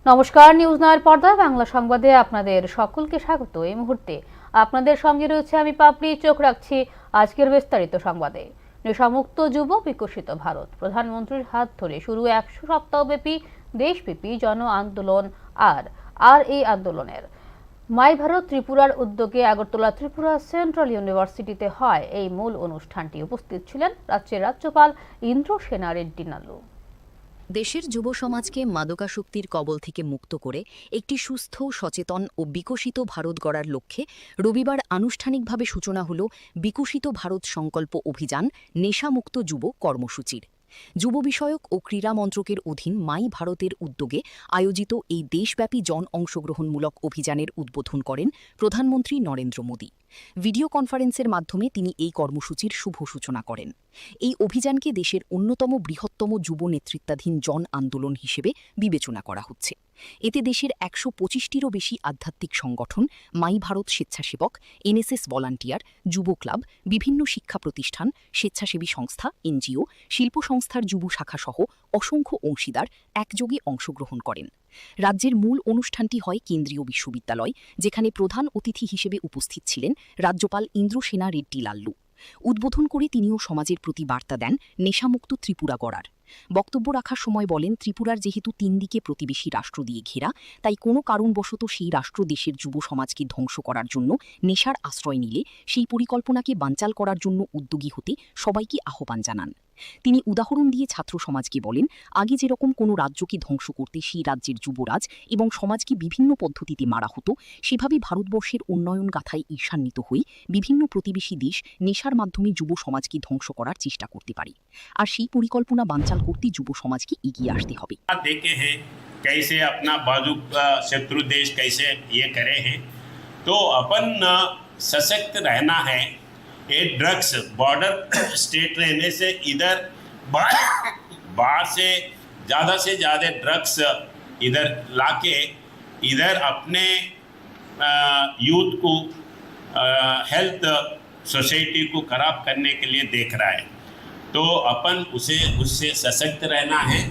নমস্কার, নিউজ নয়ের পর্দায় বাংলা সংবাদে আপনাদের সকলকে স্বাগত। এই মুহূর্তে আপনাদের সঙ্গে রয়েছে আমি পাপড়ি। চোখ রাখছি আজকের বিস্তারিত সংবাদে। নেশামুক্ত যুব বিকশিত ভারত, প্রধানমন্ত্রীর হাত ধরে শুরু 100 সপ্তাহব্যাপী দেশব্যাপী জন আন্দোলন। আর এই আন্দোলনের মাই ভারত ত্রিপুরার উদ্যোগে আগরতলা ত্রিপুরা সেন্ট্রাল ইউনিভার্সিটিতে হয় এই মূল অনুষ্ঠানটি। উপস্থিত ছিলেন রাজ্যের রাজ্যপাল ইন্দ্র সেনা রেড্ডি নাল্লু। দেশের যুব সমাজকে মাদকাসক্তির কবল থেকে মুক্ত করে একটি সুস্থ, সচেতন ও বিকশিত ভারত গড়ার লক্ষ্যে রবিবার আনুষ্ঠানিকভাবে সূচনা হল বিকশিত ভারত সংকল্প অভিযান নেশামুক্ত যুব কর্মসূচির। যুব বিষয়ক ও ক্রীড়া মন্ত্রকের অধীন মাই ভারতের উদ্যোগে আয়োজিত এই দেশব্যাপী জন অংশগ্রহণমূলক অভিযানের উদ্বোধন করেন প্রধানমন্ত্রী নরেন্দ্র মোদী। ভিডিও কনফারেন্সের মাধ্যমে তিনি এই কর্মসূচির শুভ সূচনা করেন। এই অভিযানকে দেশের অন্যতম বৃহত্তম যুব নেতৃত্বাধীন জন আন্দোলন হিসেবে বিবেচনা করা হচ্ছে। এতে দেশের 125টিরও বেশি আধ্যাত্মিক সংগঠন, মাই ভারত স্বেচ্ছাসেবক, এনএসএস ভলান্টিয়ার, যুব ক্লাব, বিভিন্ন শিক্ষা প্রতিষ্ঠান, স্বেচ্ছাসেবী সংস্থা, এনজিও, শিল্প সংস্থার যুব শাখাসহ অসংখ্য অংশীদার একযোগে অংশগ্রহণ করেন। রাজ্যের মূল অনুষ্ঠানটি হয় কেন্দ্রীয় বিশ্ববিদ্যালয়, যেখানে প্রধান অতিথি হিসেবে উপস্থিত ছিলেন রাজ্যপাল ইন্দ্র সেনা রেড্ডি লাল্লু। উদ্বোধন করে তিনিও সমাজের প্রতি বার্তা দেন নেশামুক্ত ত্রিপুরা গড়ার। বক্তব্য রাখার সময় বলেন, ত্রিপুরার যেহেতু 3 দিকে প্রতিবেশী রাষ্ট্র দিয়ে ঘেরা, তাই কোনো কারণবশত সেই রাষ্ট্র দেশের যুব সমাজকে ধ্বংস করার জন্য নেশার আশ্রয় নিলে সেই পরিকল্পনাকে বানচাল করার জন্য উদ্যোগী হতে সবাইকে আহ্বান জানান। তিনি উদাহরণ দিয়ে ছাত্র সমাজকে বলেন, আগে যেরকম কোনো রাজ্যকে ধ্বংস করতে সেই রাজ্যের যুবরাজ এবং সমাজকে বিভিন্ন পদ্ধতিতে মারা হতো, সেভাবে ভারতবর্ষের উন্নয়ন গাথায় ঈর্ষান্বিত হয়ে বিভিন্ন প্রতিবেশী দেশ নেশার মাধ্যমে যুব সমাজকে ধ্বংস করার চেষ্টা করতে পারে। আর সেই পরিকল্পনা বানচাল করতে যুব সমাজকে এগিয়ে আসতে হবে। देखे हैं कैसे अपना बाजू शत्रु देश कैसे ये करे हैं, तो अपन सशक्त रहना है। ये ड्रग्स बॉर्डर स्टेट रहने से इधर बाहर से ज़्यादा ड्रग्स इधर लाके इधर अपने यूथ को हेल्थ सोसाइटी को खराब करने के लिए देख रहा है, तो अपन उससे सशक्त रहना है।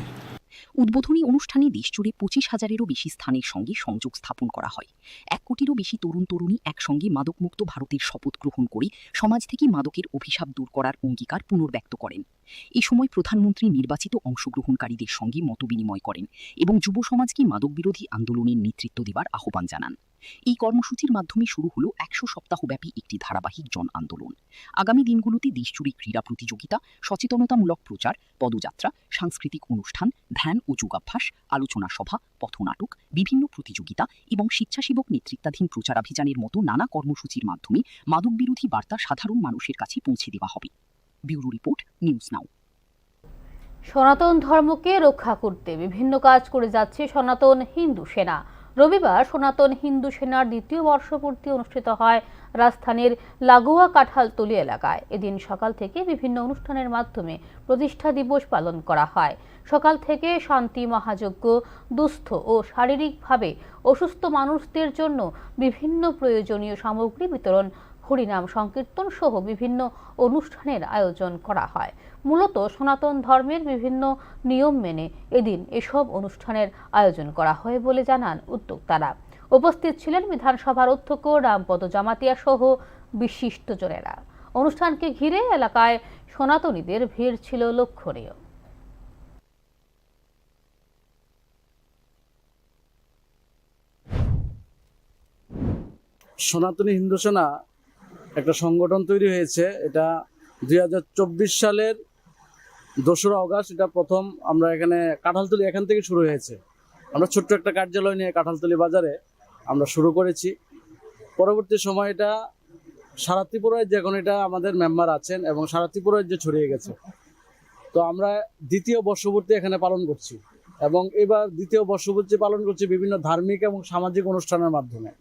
উদ্বোধনী অনুষ্ঠানে দেশজুড়ে 25,000-এরও বেশি স্থানের সঙ্গে সংযোগ স্থাপন করা হয়। 1 কোটিরও বেশি তরুণ তরুণী একসঙ্গে মাদকমুক্ত ভারতের শপথ গ্রহণ করে সমাজ থেকে মাদকের অভিশাপ দূর করার অঙ্গীকার পুনর্ব্যক্ত করেন। এ সময় প্রধানমন্ত্রী নির্বাচিত অংশগ্রহণকারীদের সঙ্গে মতবিনিময় করেন এবং যুব সমাজকে মাদক বিরোধী আন্দোলনের নেতৃত্ব দেওয়ার আহ্বান জানান। এই কর্মসূচির মাধ্যমে শুরু হল 100 সপ্তাহব্যাপী একটি ধারাবাহিক জন আন্দোলন। আগামী দিনগুলোতে দেশজুড়ে ক্রীড়া প্রতিযোগিতা, সচেতনতামূলক প্রচার, পদযাত্রা, সাংস্কৃতিক অনুষ্ঠান, ধ্যান ও যোগাভ্যাস, আলোচনা সভা, পথনাটক, বিভিন্ন প্রতিযোগিতা এবং স্বেচ্ছাসেবক নেতৃত্বাধীন প্রচারাভিযানের মতো নানা কর্মসূচির মাধ্যমে মাদক বিরোধী বার্তা সাধারণ মানুষের কাছে পৌঁছে দেওয়া হবে। ব্যুরো রিপোর্ট, নিউজ নাও। সনাতন ধর্মকে রক্ষা করতে বিভিন্ন কাজ করে যাচ্ছে সনাতন হিন্দু সেনা। রবিবার সনাতন হিন্দু সেনার 2য় বর্ষপূর্তি অনুষ্ঠিত হয় রাজধানীর লাগোয়া কাঁঠালতলী এলাকায়। এদিন সকাল থেকে বিভিন্ন অনুষ্ঠানের মাধ্যমে প্রতিষ্ঠা দিবস পালন করা হয়। সকাল থেকে শান্তি মহাযজ্ঞ, দুস্থ ও শারীরিকভাবে অসুস্থ মানুষদের জন্য বিভিন্ন প্রয়োজনীয় সামগ্রী বিতরণ, হরিনাম সংকীর্তন সহ বিভিন্ন অনুষ্ঠানের আয়োজন করা হয়। মূলত সনাতন ধর্মের বিভিন্ন নিয়ম মেনে এদিন এসব অনুষ্ঠানের আয়োজন করা হয় বলে জানান উদ্যোক্তারা। উপস্থিত ছিলেন বিধানসভার অধ্যক্ষ রামপদ জামাতিয়া সহ বিশিষ্টজনেরা। অনুষ্ঠানকে ঘিরে এলাকায় সনাতনীদের ভিড় ছিল লক্ষণীয়। সনাতনী হিন্দু সেনা একটা সংগঠন তৈরি হয়েছে। এটা 2024 সালের 2রা অগাস্ট এটা প্রথম আমরা এখানে কাঁঠালতলী এখান থেকে শুরু হয়েছে। আমরা ছোট্ট একটা কার্যালয় নিয়ে কাঁঠালতলী বাজারে আমরা শুরু করেছি। পরবর্তী সময় এটা সারা ত্রিপুরায় এখন এটা আমাদের মেম্বার আছেন এবং সারা ত্রিপুরায় যে ছড়িয়ে গেছে। তো আমরা 2য় বর্ষপূর্তি এখানে পালন করছি এবং এবার 2য় বর্ষপূর্তি পালন করছি বিভিন্ন ধার্মিক এবং সামাজিক অনুষ্ঠানের মাধ্যমে।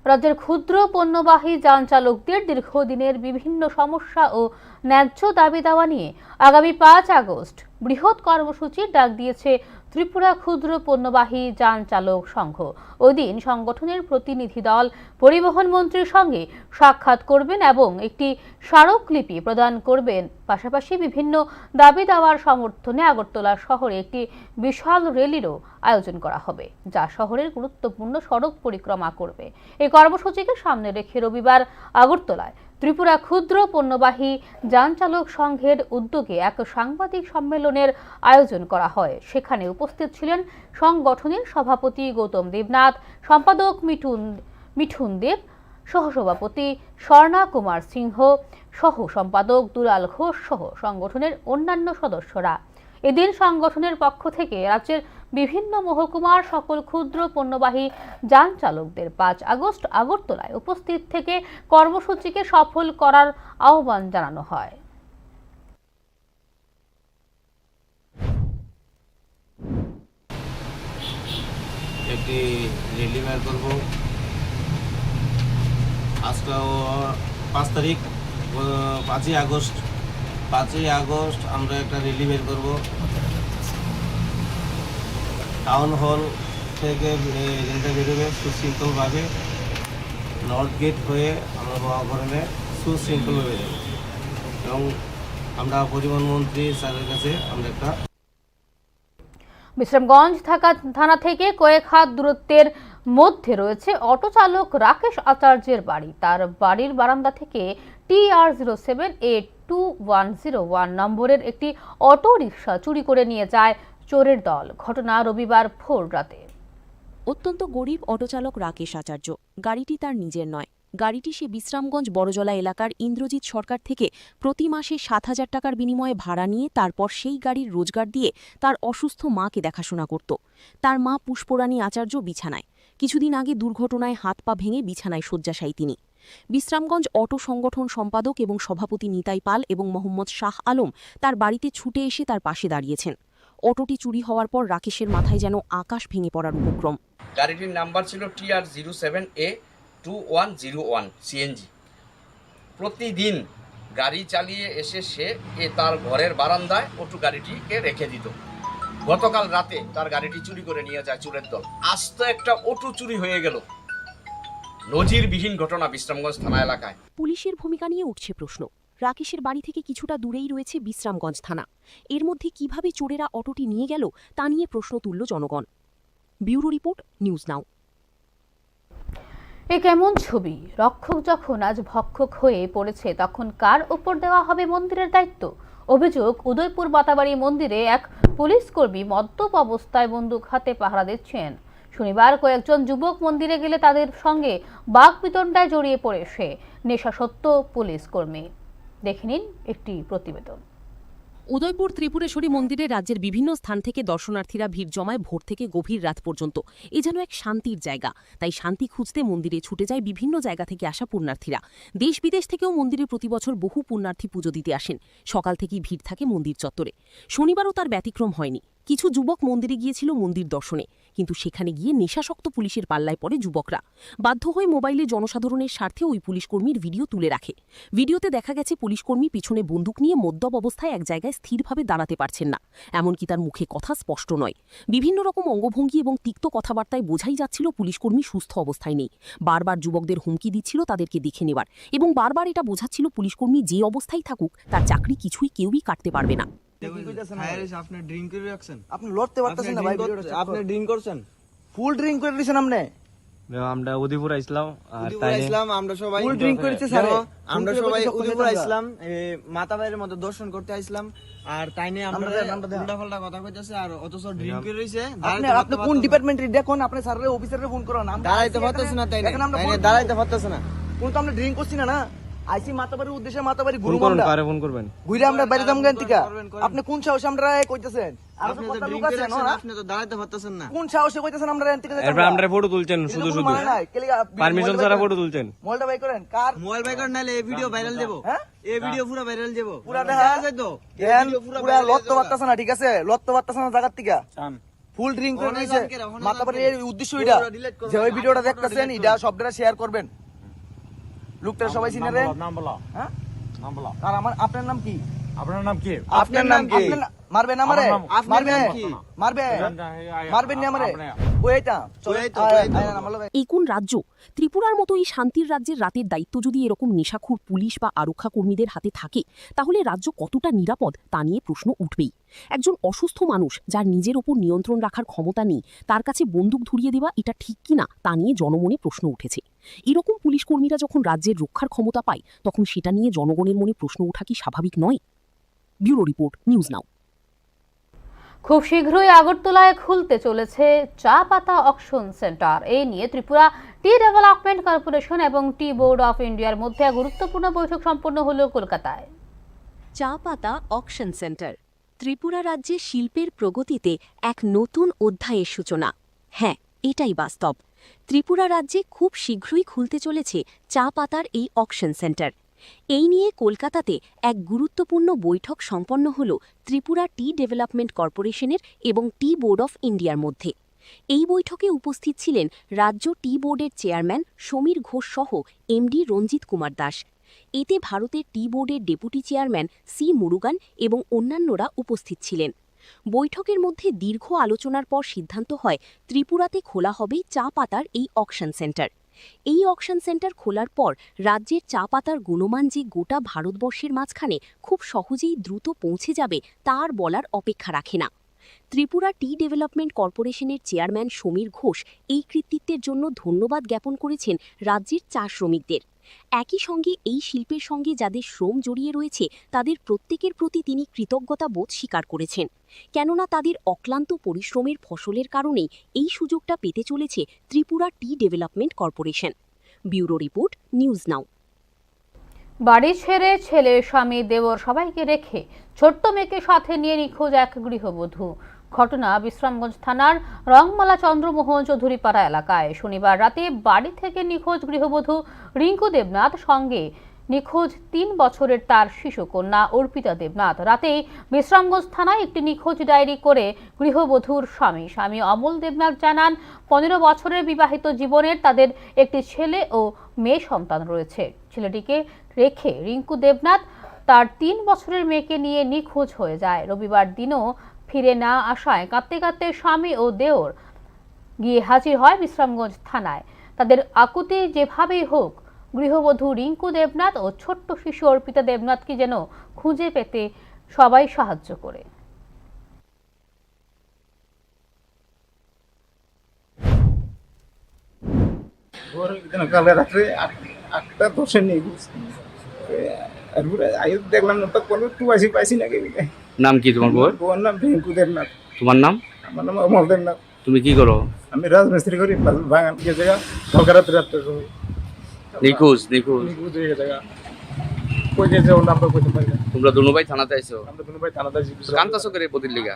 রাজ্যের ক্ষুদ্র পণ্যবাহী যান চালকদের দীর্ঘদিনের বিভিন্ন সমস্যা ও ন্যায্য দাবি দাওয়া নিয়ে আগামী 5 আগস্ট বৃহৎ কর্মসূচির ডাক দিয়েছে ত্রিপুরা ক্ষুদ্র পণ্যবাহী যান চালক সংঘ। ওই দিন সংগঠনের প্রতিনিধি দল পরিবহন মন্ত্রীর সঙ্গে সাক্ষাৎ করবেন এবং একটি স্মারকলিপি প্রদান করবেন। পাশাপাশি বিভিন্ন দাবি দাওয়ার সমর্থনে আগরতলা শহরে একটি বিশাল র্যালিরও আয়োজন করা হবে, যা শহরের গুরুত্বপূর্ণ সড়ক পরিক্রমা করবে। এই কর্মসূচিকে সামনে রেখে রবিবার আগরতলায় ত্রিপুরা ক্ষুদ্র পণ্যবাহী যান চালক সংঘের উদ্যোগে এক সাংবাদিক সম্মেলনের আয়োজন করা হয়। সেখানে উপস্থিত ছিলেন সংগঠনের সভাপতি গৌতম দেবনাথ, সম্পাদক মিঠুন দেব, সহসভাপতি স্বর্ণা কুমার সিংহ, সহ সম্পাদক দুলাল ঘোষ সহ সংগঠনের অন্যান্য সদস্যরা। এদিন সংগঠনের পক্ষ থেকে রাজ্যের বিভিন্ন মহকুমার সকল ক্ষুদ্র পণ্যবাহী যান চালকদের 5 আগস্ট আগরতলায় উপস্থিত থেকে কর্মসূচিকে সফল করার আহ্বান জানানো হয়। একটি র্যালি বের করব আজকে 5 তারিখ, 5ই আগস্ট আমরা একটা র্যালি বের করব। টাউন হল থেকে র্যালিটা বেরোবে সুশৃঙ্খলভাবে, নর্থ গেট হয়ে আমরা মহাকরণে সুশৃঙ্খলভাবে যাব এবং আমরা পরিবহন মন্ত্রী স্যারের কাছে আমরা একটা বিশ্রামগঞ্জ থানা থেকে কয়েক হাত দূরত্বের মধ্যে রয়েছে অটো চালক রাকেশ আচার্যের বাড়ি। তার বাড়ির বারান্দা থেকে TR07A2101 নম্বরের একটি অটো রিকশা চুরি করে নিয়ে যায় চোরের দল। ঘটনা রবিবার ভোর রাতে। অত্যন্ত গরিব অটোচালক রাকেশ আচার্য। গাড়িটি তার নিজের নয়। গাড়িটি সে বিশ্রামগঞ্জ বড়জলা এলাকার ইন্দ্রজিৎ সরকার থেকে প্রতি মাসে 7,000 টাকার বিনিময়ে ভাড়া নিয়ে তারপর সেই গাড়ির রোজগার দিয়ে তার অসুস্থ মাকে দেখাশোনা করত। তার মা পুষ্পরানী আচার্য বিছানায়। কিছুদিন আগে দুর্ঘটনায় হাত পা ভেঙে বিছানায় শয্যাশায়ী তিনি। বিশ্রামগঞ্জ অটো সংগঠন সম্পাদক এবং সভাপতি নিতাই পাল এবং মোহাম্মদ শাহ আলম তার বাড়িতে ছুটে এসে তার পাশে দাঁড়িয়েছেন। অটোটি চুরি হওয়ার পর রাকেশের মাথায় যেন আকাশ ভেঙে পড়ার উপক্রম। গাড়িটির নাম্বার ছিল TR07A2101 CNG। প্রতিদিন গাড়ি চালিয়ে এসে সে তার ঘরের বারান্দায় অটো গাড়িটিকে রেখে দিত। গতকাল রাতে তার গাড়িটি চুরি করে নিয়ে যায় চোরের দল। আজ তো একটা অটো চুরি হয়ে গেল। নজিরবিহীন ঘটনা বিশ্রামগঞ্জ থানা এলাকায়। পুলিশের ভূমিকা নিয়ে উঠছে প্রশ্ন। রাকেশের বাড়ি থেকে কিছুটা দূরেই রয়েছে বিশ্রামগঞ্জ থানা। এর মধ্যে কিভাবে চোরেরা অটোটি নিয়ে গেল তা নিয়ে প্রশ্ন তুলল জনগণ। Bureau report, news now. এ কেমন ছবি? রক্ষক যখন আজ ভক্ষক হয়ে পড়েছে, তখন কার উপর দেওয়া হবে মন্দিরের দায়িত্ব? অভিযোগ, উদয়পুর বাতাবাড়ি মন্দিরে এক পুলিশ কর্মী মদ্যপ অবস্থায় বন্দুক হাতে পাহারা দিচ্ছেন। শনিবার কয়েকজন যুবক মন্দিরে গেলে তাদের সঙ্গে বাকবিতণ্ডায় জড়িয়ে পড়ে সে নেশাসক্ত পুলিশ কর্মী। দেখে নিন একটি প্রতিবেদন। উদয়পুর ত্রিপুরেশ্বরী মন্দিরে রাজ্যের বিভিন্ন স্থান থেকে দর্শনার্থীরা ভিড় জমায় ভোর থেকে গভীর রাত পর্যন্ত। এ যেন এক শান্তির জায়গা। তাই শান্তি খুঁজতে মন্দিরে ছুটে যায় বিভিন্ন জায়গা থেকে আসা পুণ্যার্থীরা। দেশ বিদেশ থেকেও মন্দিরে প্রতিবছর বহু পুণ্যার্থী পুজো দিতে আসেন। সকাল থেকেই ভিড় থাকে মন্দির চত্বরে। শনিবারও তার ব্যতিক্রম হয়নি। কিছু যুবক মন্দিরে গিয়েছিল মন্দির দর্শনে, কিন্তু সেখানে গিয়ে নেশাসক্ত পুলিশের পাল্লায় পড়ে যুবকরা। বাধ্য হয়ে মোবাইলে জনসাধারণের স্বার্থে ওই পুলিশকর্মীর ভিডিও তুলে রাখে। ভিডিওতে দেখা গেছে পুলিশকর্মী পিছনে বন্দুক নিয়ে মদ্যপ অবস্থায় এক জায়গায় স্থিরভাবে দাঁড়াতে পারছেন না। এমনকি তার মুখে কথা স্পষ্ট নয়। বিভিন্ন রকম অঙ্গভঙ্গি এবং তিক্ত কথাবার্তায় বোঝাই যাচ্ছিল পুলিশকর্মী সুস্থ অবস্থায় নেই। বারবার যুবকদের হুমকি দিচ্ছিল তাদেরকে দেখে নেবার, এবং বারবার এটা বোঝাচ্ছিল পুলিশকর্মী যে অবস্থায় থাকুক তার চাকরি কিছুই কেউই কাটতে পারবে না। আপনি ড্রিঙ্ক করে রাখছেন, আপনি লড়তে পারতেছেন না ভাই। আপনি ড্রিঙ্ক করছেন, ফুল ড্রিঙ্ক করে দিয়েছেন আপনি। আমরা উদয়পুর আইছিলাম, আর আমরা সবাই ফুল ড্রিঙ্ক করেছে স্যার। আমরা সবাই উদয়পুর আইছিলাম, মাতাবাড়ির মধ্যে দর্শন করতে আইছিলাম, আর তাইনে আমরা উল্টাপাল্টা কথা কইতাছে, আর অথচ ড্রিঙ্ক করে রইছে। আপনি কোন ডিপার্টমেন্টের দেখুন, আপনি স্যারের অফিসারে ফোন করুন। দাঁড়াইতে পারতেছ না, তাইনে দাঁড়াইতে পারতেছ না। কোন তো আমরা ড্রিঙ্ক করছি না। না আইসি মাতাবাড়ির উদ্দেশ্যে মাতাবাড়ি ফোন করুন, কারে ফোন করবেন? ঘুরে আমরা বাইরে যাম গান থেকে। আপনি কোন সাহসে আমরা কইতাছেন? আপনি তো ড্রিঙ্ক করে রাখছেন, আপনি তো দাঁড়াইতে পারতেছেন না। কোন সাহসে কইতাছেন আমরা গান থেকে? এরপর আমরা ফটো তুলছেন, শুধু শুধু পারমিশন ছাড়া ফটো তুলছেন। মোবাইলটা বাই করেন। কার মোবাইল বাই করেন, নালে এই ভিডিও ভাইরাল দেব। হ্যাঁ, এই ভিডিও পুরো ভাইরাল দেব, পুরো দেখা যায় তো। জ্ঞান পুরো লত্ত বাতাছ না, ঠিক আছে? লত্ত বাতাছ না জায়গা থেকে। ফুল ড্রিঙ্ক করে নিয়েছে মাতাবাড়ির উদ্দেশ্য এটা। যে ওই ভিডিওটা দেখতেছেন, এটা সবটা শেয়ার করবেন। লোকটা সবাই চিনেন। নাম বলো। হ্যাঁ, নাম বলো। আর আপনার নাম কি? আপনার নাম কি? আপনার নাম কি? মারবে না মারে আপনার মারবে নাম কি? মারবে মারবেন না মারে ওই এটা আমার লগে এই কোন রাজ্য? ত্রিপুরার মতো এই শান্তির রাজ্যের রাতের দায়িত্ব যদি এরকম নেশাখোর পুলিশ বা আরক্ষা কর্মীদের হাতে থাকে, তাহলে রাজ্য কতটা নিরাপদ তা নিয়ে প্রশ্ন উঠবেই। একজন অসুস্থ মানুষ যার নিজের ওপর নিয়ন্ত্রণ রাখার ক্ষমতা নেই, তার কাছে বন্দুক ধরিয়ে দেওয়া এটা ঠিক কিনা তা নিয়ে জনমনে প্রশ্ন উঠেছে। এরকম পুলিশ কর্মীরা যখন রাজ্যের রক্ষার ক্ষমতা পায়, তখন সেটা নিয়ে জনগণের মনে প্রশ্ন ওঠা কি স্বাভাবিক নয়? ব্যুরো রিপোর্ট, নিউজ নাও। খুব শীঘ্রই আগরতলায় খুলতে চলেছে চা পাতা অকশন সেন্টার। এই নিয়ে ত্রিপুরা টি ডেভেলপমেন্ট কর্পোরেশন এবং টি বোর্ড অফ ইন্ডিয়ার মধ্যে এক গুরুত্বপূর্ণ বৈঠক সম্পন্ন হলো কলকাতায়। চা পাতা অকশন সেন্টার ত্রিপুরা রাজ্যে শিল্পের প্রগতিতে এক নতুন অধ্যায়ের সূচনা। হ্যাঁ, এটাই বাস্তব। ত্রিপুরা রাজ্যে খুব শীঘ্রই খুলতে চলেছে চা পাতার এই অকশন সেন্টার। এই নিয়ে কলকাতাতে এক গুরুত্বপূর্ণ বৈঠক সম্পন্ন হল ত্রিপুরা টি ডেভেলপমেন্ট কর্পোরেশনের এবং টি বোর্ড অফ ইন্ডিয়ার মধ্যে। এই বৈঠকে উপস্থিত ছিলেন রাজ্য টি বোর্ডের চেয়ারম্যান সমীর ঘোষ সহ এমডি রঞ্জিত কুমার দাস। এতে ভারতের টি বোর্ডের ডেপুটি চেয়ারম্যান সি মুরুগান এবং অন্যান্যরা উপস্থিত ছিলেন। বৈঠকের মধ্যে দীর্ঘ আলোচনার পর সিদ্ধান্ত হয় ত্রিপুরাতে খোলা হবে চা পাতার এই অকশন সেন্টার। এই অকশন সেন্টার খোলার পর রাজ্যের চা পাতার গুণমান যে গোটা ভারতবর্ষের মাঝখানে খুব সহজেই দ্রুত পৌঁছে যাবে তার বলার অপেক্ষা রাখে না। ত্রিপুরা টি ডেভেলপমেন্ট কর্পোরেশনের চেয়ারম্যান সমীর ঘোষ এই কৃতিত্বের জন্য ধন্যবাদ জ্ঞাপন করেছেন রাজ্যের চা শ্রমিকদের। একই সঙ্গে এই শিল্পের সঙ্গে যাদের শ্রম জড়িয়ে রয়েছে তাদের প্রত্যেকের প্রতি তিনি কৃতজ্ঞতা বোধ স্বীকার করেছেন, কেননা তাদের অক্লান্ত পরিশ্রমের ফসলের কারণেই এই সুযোগটা পেতে চলেছে Tripura tea development corporation. Bureau report, news now. বাড়ি ছেড়ে ছেলে, স্বামী, দেওর সবাইকে রেখে ছোট্ট মেয়েকে সাথে নিয়ে নিখোঁজ এক গৃহবধূ। ঘটনা বিশ্রামগঞ্জ থানার রংমালা চন্দ্রমোহন চৌধুরীপাড়া এলাকায়। শনিবার রাতে বাড়ি থেকে নিখোঁজ গৃহবধূ রিঙ্কু দেবনাথ, সঙ্গে নিখোঁজ ৩ বছরের তার শিশু কন্যা অর্পিতা দেবনাথ। রাতেই বিশ্রামগঞ্জ থানায় একটি নিখোঁজ ডায়েরি করে গৃহবধূর স্বামী অমল দেবনাথ জানান, 15 বছরের বিবাহিত জীবনের তাদের একটি ছেলে ও মেয়ে সন্তান রয়েছে। ছেলেটিকে রেখে রিঙ্কু দেবনাথ তার 3 বছরের মেয়েকে নিয়ে নিখোঁজ হয়ে যায়। রবিবার দিনও ফিরে না আসায় কাঁদতে কাঁদতে স্বামী ও দেওর গিয়ে হাজির হয় বিশ্রামগঞ্জ থানায়। তাদের আকুতি যেভাবেই হোক গৃহবধূ রিঙ্কু দেবনাথ ও ছোট্ট শিশু অর্পিতা দেবনাথকে যেন খুঁজে পেতে সবাই সাহায্য করে। কালে রাত্রে 8টা 10 নেই দেখলাম না, তো কোনো পাইছি নাকি। নাম কি তোমার বউর? বউর নাম রিঙ্কু দেবনাথ। তোমার নাম? আমার নাম অমল দেবনাথ। তুমি কি করো? আমি রাজমিস্ত্রি করি, বাগান গিয়ে জায়গা ঢাকারাতে রাত্রে নিখোঁজ নিখোঁজ হয়ে জায়গা কই যে যাও নাম্বার কইতে পারি না। তোমরা দুনো ভাই থানাতে আইছো? আমরা দুনো ভাই থানাতে আইছি। কান্তাছো করে বদির লিগা?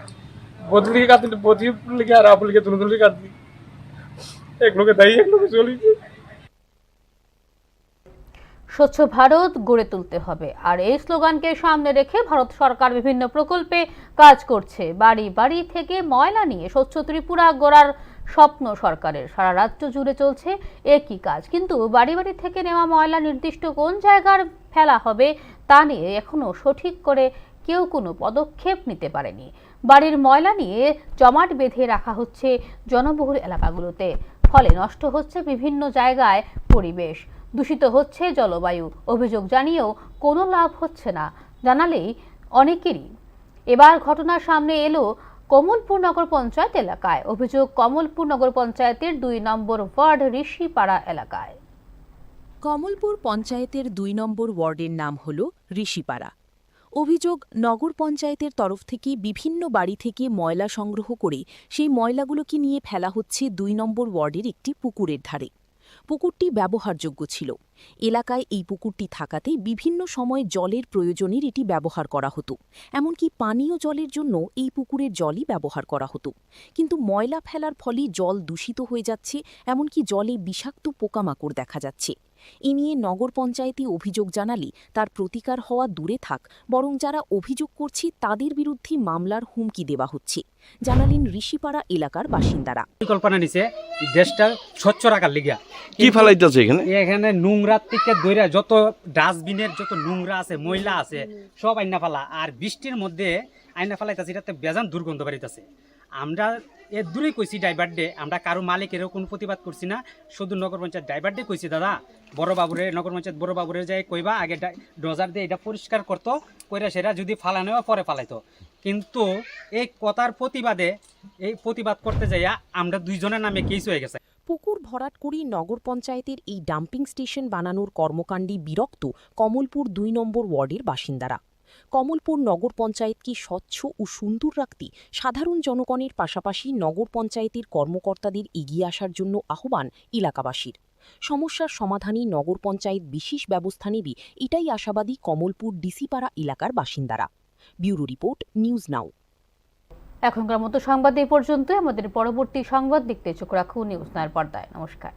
বদলি কাটতে বদি লিগা আর আপু লিগা দুনো লিগা কাটতি। এক লোকে দাই এক লোকে চলি। স্বচ্ছ ভারত গড়ে তুলতে হবে, আর এই স্লোগানকে সামনে রেখে ভারত সরকার বিভিন্ন প্রকল্পে কাজ করছে। বাড়ি বাড়ি থেকে ময়লা নিয়ে স্বচ্ছ ত্রিপুরা গড়ার স্বপ্ন সরকারের। সারা রাজ্য জুড়ে চলছে একই কাজ, কিন্তু বাড়ি বাড়ি থেকে নেওয়া ময়লা নির্দিষ্ট কোন জায়গার ফেলা হবে তা নিয়ে এখনো সঠিক করে কেউ কোনো পদক্ষেপ নিতে পারেনি। বাড়ির ময়লা নিয়ে জমাট বেঁধে রাখা হচ্ছে জনবহুল এলাকাগুলোতে, ফলে নষ্ট হচ্ছে বিভিন্ন জায়গায় পরিবেশ, দূষিত হচ্ছে জলবায়ু। অভিযোগ জানিয়েও কোনো লাভ হচ্ছে না, জানালেই অনেকেরই। এবার ঘটনার সামনে এলো কমলপুর নগর পঞ্চায়েত এলাকায়। অভিযোগ কমলপুর নগর পঞ্চায়েতের 2 নম্বর ওয়ার্ড ঋষিপাড়া এলাকায়। কমলপুর পঞ্চায়েতের 2 নম্বর ওয়ার্ডের নাম হল ঋষিপাড়া। অভিযোগ, নগর পঞ্চায়েতের তরফ থেকে বিভিন্ন বাড়ি থেকে ময়লা সংগ্রহ করে সেই ময়লাগুলোকে নিয়ে ফেলা হচ্ছে 2 নম্বর ওয়ার্ডের একটি পুকুরের ধারে। পুকুরটি ব্যবহারযোগ্য ছিল। এলাকায় এই পুকুরটি থাকাতে বিভিন্ন সময় জলের প্রয়োজনের এটি ব্যবহার করা হতো, এমনকি পানীয় জলের জন্য এই পুকুরের জলই ব্যবহার করা হতো। কিন্তু ময়লা ফেলার ফলে জল দূষিত হয়ে যাচ্ছে, এমনকি জলে বিষাক্ত পোকামাকড় দেখা যাচ্ছে। এ নিয়ে নগর পঞ্চায়েতে অভিযোগ জানালে তার প্রতিকার হওয়া দূরে থাক, বরং যারা অভিযোগ করছে তাদের বিরুদ্ধে মামলার হুমকি দেওয়া হচ্ছে, জানালেন ঋষিপাড়া এলাকার বাসিন্দারা। পরিকল্পনা নিছে দেশটা স্বচ্ছ রাখার লিগা। কি ফেলাইতেছে এখানে? এখানে নোংরা থেকে দইরা যত ডাস্টবিনের যত নোংরা আছে, ময়লা আছে, সব আইনা ফেলা। আর বৃষ্টির মধ্যে আইনা ফেলাইতেছে, এটাতে বেজান দুর্গন্ধ বাড়িতেছে। আমরা এর দূরেই কইছি ড্রাইভার ডে, আমরা কারো মালিকেরও কোনো প্রতিবাদ করছি না, শুধু নগর পঞ্চায়েত ড্রাইভার ডে কইছি দাদা বড় বাবুরে, নগর পঞ্চায়েত বড় বাবুরে যাই কইবা আগে ডোজার দিয়ে এটা পরিষ্কার করতো, কইরা সেটা যদি ফালানো পরে ফালাইতো। কিন্তু এই কথার প্রতিবাদে এই প্রতিবাদ করতে যাইয়া আমরা দুইজনের নামে কেস হয়ে গেছে। পুকুর ভরাট করে নগর পঞ্চায়েতের এই ডাম্পিং স্টেশন বানানোর কর্মকাণ্ডে বিরক্ত কমলপুর ২ নম্বর ওয়ার্ডের বাসিন্দারা। কমলপুর নগর পঞ্চায়েতকে স্বচ্ছ ও সুন্দর রাখতে সাধারণ জনগণের পাশাপাশি নগর পঞ্চায়েতের কর্মকর্তাদের এগিয়ে আসার জন্য আহ্বান এলাকাবাসীর। সমস্যার সমাধানে নগর পঞ্চায়েত বিশেষ ব্যবস্থা নেবে, এটাই আশাবাদী কমলপুর ডিসিপাড়া এলাকার বাসিন্দারা। ব্যুরো রিপোর্ট, নিউজ নাও। এখনকার মতো সংবাদ এই পর্যন্ত। আমাদের পরবর্তী সংবাদ দেখতে চোখ রাখুন নিউজ নাওয়ের পর্দায়। নমস্কার।